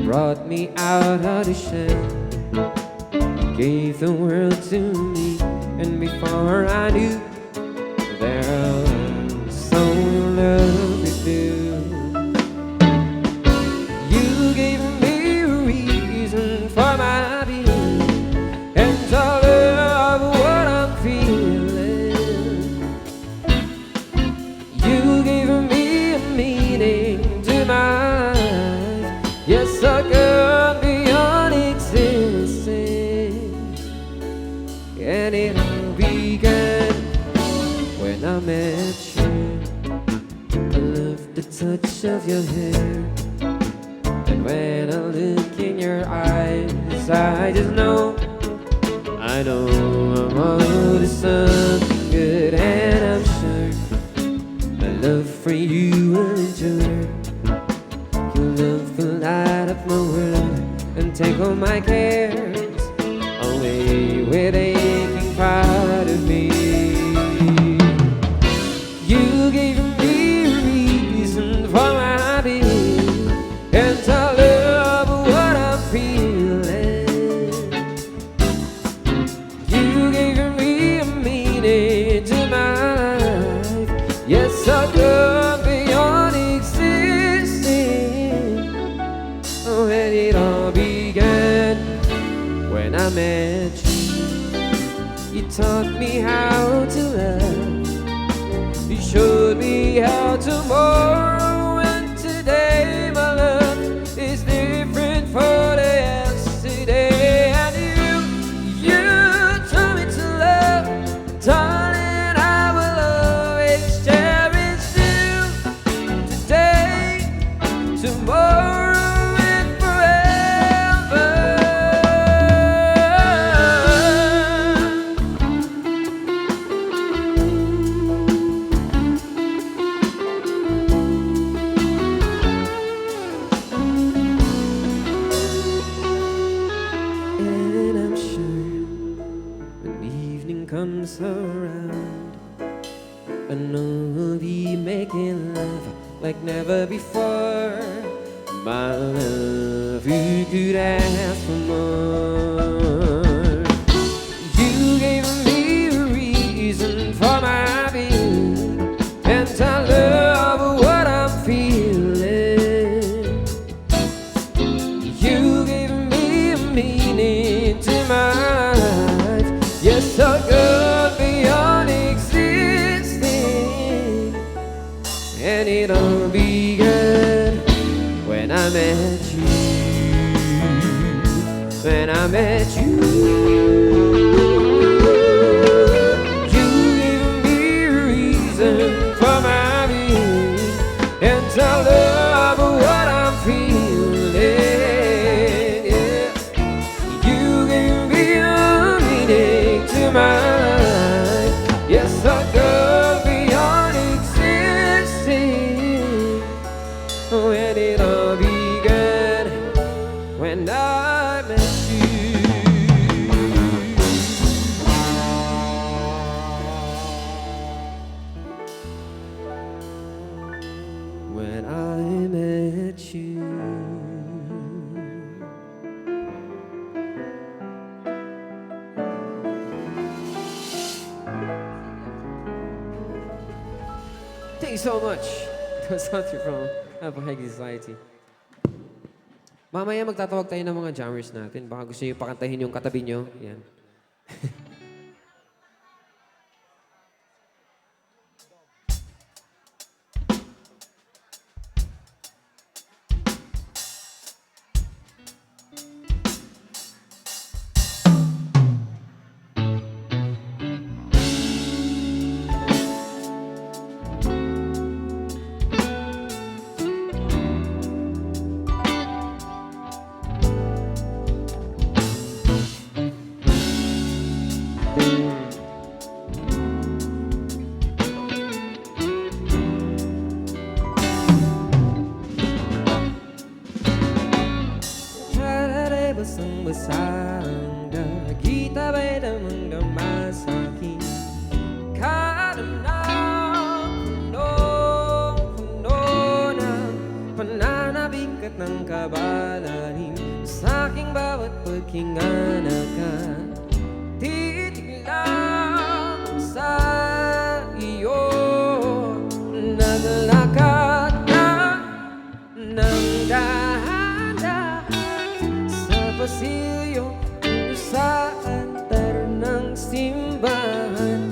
brought me out of the shell, gave the world to me, and before I knew, there was so in love with you. You gave me a reason for my being, and told her what I'm feeling. You gave me a meaning to my life, yes, a girl beyond existence. And it all began when I met you. I love the touch of your hair, and when I look in your eyes, I just know, I know I'm all to something good. And I'm sure my love for you will endure. Your love will light up my world and take all my cares away with aching part of me. You gave me a reason for my being, and to love what I'm feeling. You gave me a meaning to my life, yes, a girl beyond existing. Oh, and it all began when I met you. You taught me how to love, you showed me how tomorrow and today my love is different for the yesterday. And you taught me to love, darling, I will always cherish you today, tomorrow, and forever. And I'm sure when evening comes around, I know we'll be making love like never before. My love, who could ask for more? You gave me a reason for my being, and to love what I'm feeling. You gave me a meaning to my life, yes, a girl beyond existing. And it all began when I met you. When I met you, you gave me a reason for my being, and to love what I'm feeling. Yeah. You gave me a meaning to my life, yes, a girl beyond existing. When it all began when I met you. When I met you. Thank you so much. That was something from High Society. Mamaya magtatawag tayo ng mga jammers natin. Baka gusto nyo pakantahin yung katabi nyo. Yan. basang-basang kita ba'y damang-dama sa'kin? Kada na punong-puno ng pananabik at ng ng kabalanin sa aking bawat paghinga. Nakatitig lang sa iyo, naglakad ka ng dahan-dahan sa pasilyo kung saan ng simbahan.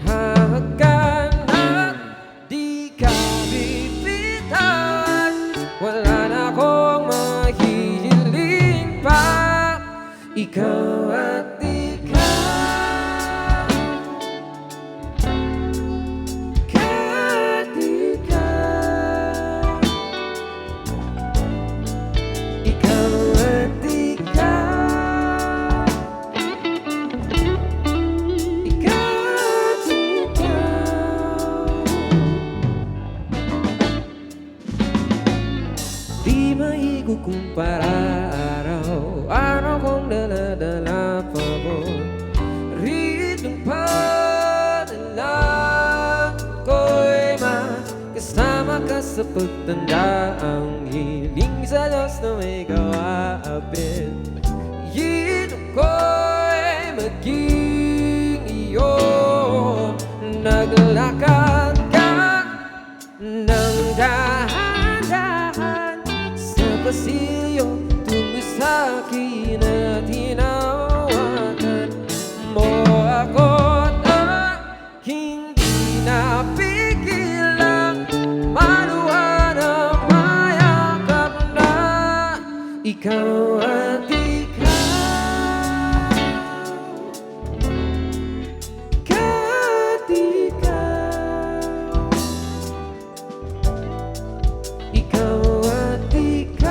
Hanggang at di ka bibitawan, wala na akong mahihiling pa. Ikaw at ikaw, ikaw at ikaw, ikaw at ikaw, di maikukumpara araw-araw kong dala-dala paboritong padalang ko'y makasama ka sa pagtanda. Ang hiling sa Diyos na may kawaapit, hito ko'y maging iyo. Naglakad ka ng dahan-dahan sa pasilyo tungo sa akin at hinawakan mo ako't aking pinapigilang maluha na mayakap na. Ikaw at ikaw at ikaw, ikaw at ikaw,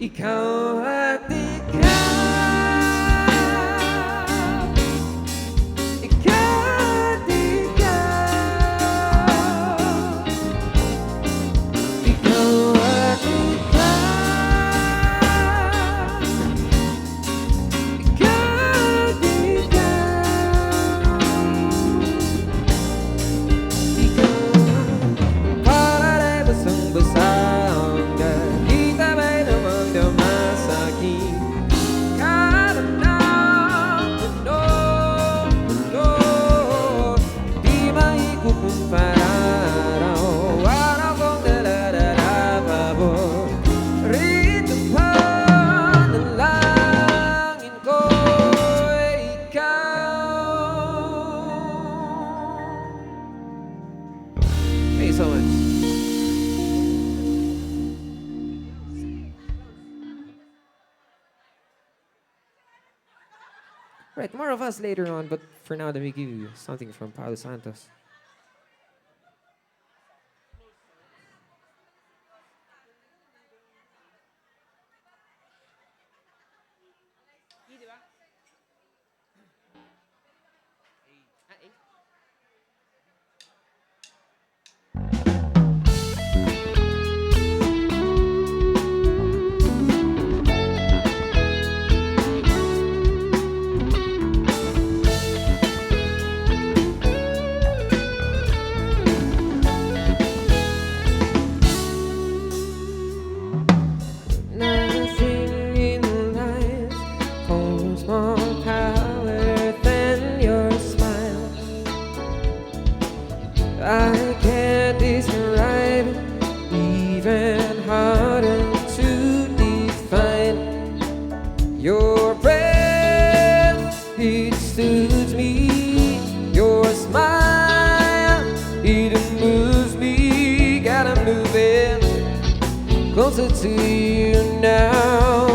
ikaw at ikaw, ikaw at ikaw, para rin basang-basa hanggang kita ba'y namang-dama sa aking karamdaman. Puno-puno, di maikukumpara araw-araw kong dala-dala paboritong panalangin ko'y ikaw. Thank you so much. Right, more of us later on, but for now, let me give you something from Paulo Santos. Your breath, it soothes me. Your smile, it moves me. Gotta move it closer to you now.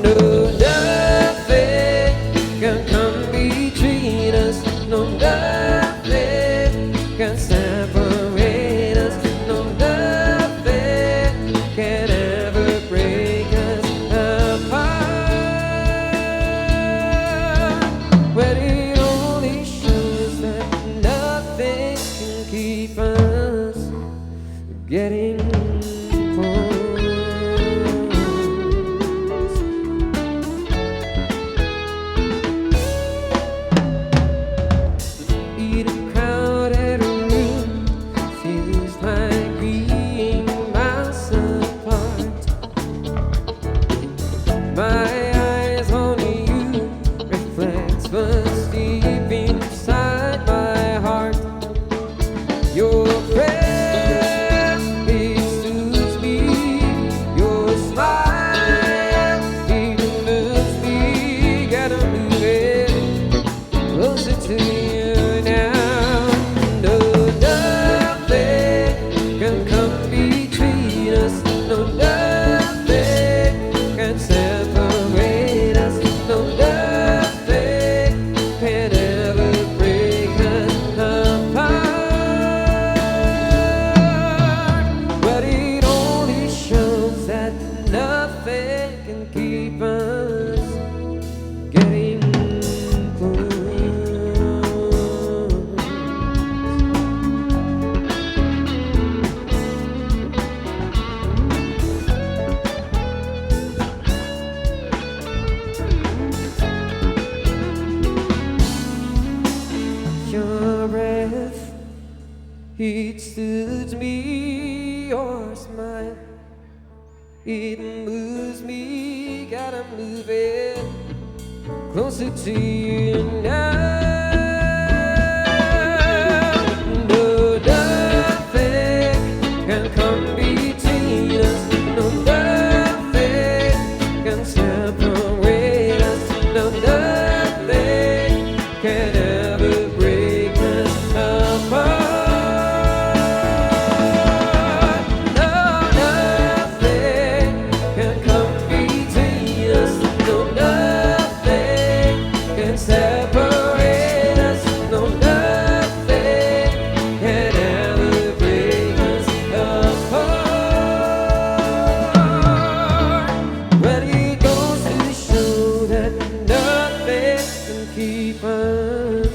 No, nothing can come between us. No, nothing can separate us. No, nothing can ever break us apart. But it only shows that nothing can keep us getting close. In a crowded room, feels like being miles apart. My eyes on you reflects what's deep inside my heart. Your breath, it soothes me. Your smile, it moves me. Gotta move it closer to you now. No, nothing can come between us. No, nothing can separate us. No, nothing can ever break us apart. But it only shows that nothing can keep us getting close. Your breath, it soothes me. Your smile, it moves me. Gotta move it closer to you now. No, nothing can come between us. No, nothing can separate us. No, nothing can ever break us apart. No, nothing can come between us. No, nothing can separate us. No, nothing can ever break us apart. But it goes to show that nothing can keep us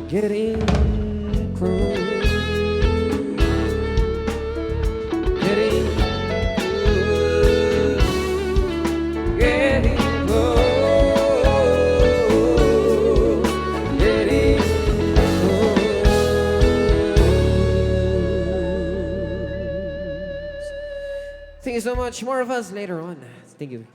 getting close. Getting close. Getting close. Getting close. Thank you so much. More of us later on. Thank you.